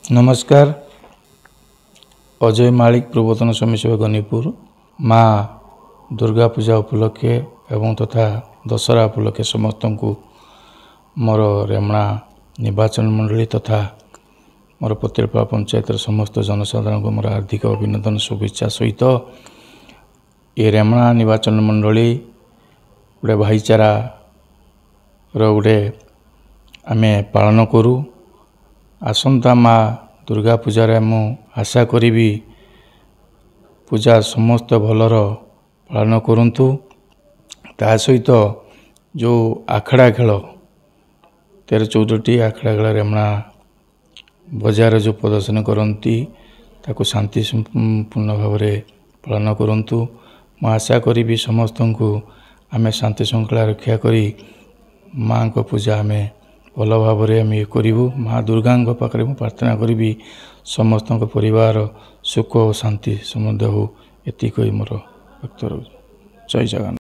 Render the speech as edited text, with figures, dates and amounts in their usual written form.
नमस्कार। अजय मालिक प्रवर्तन समिति गणिपुर माँ दुर्गा पूजा उपलक्षे एवं तथा दशहरा उपलक्षे समस्त को मोर रेमणा निर्वाचन मंडली तथा मोर पत्रिपा पंचायत समस्त जनसाधारण को मोर हार्दिक अभिनंदन शुभेच्छा सहित ये रेमणा निर्वाचन मंडली गोटे भाईचारा गोटे आमे पालन करूँ। आसंता माँ दुर्गा पूजा रे मु आशा करी पूजा समस्त भलर पालन करंतु। ता सहित जो आखड़ा खेल 13-14टी आखड़ा खेल रेमणा बजार जो प्रदर्शन करती ताको शांतिपूर्ण भाव में पालन करंतु। मु आशा करी समस्त को आमे शांति श्रृंखला रक्षा करी माँ को पूजा आमे भल भाव में करूँ। माँ दुर्गा पाखे प्रार्थना करी समस्त परिवार सुख और शांति समृद्ध हो। एति मोर व्यक्त जय जगन्नाथ।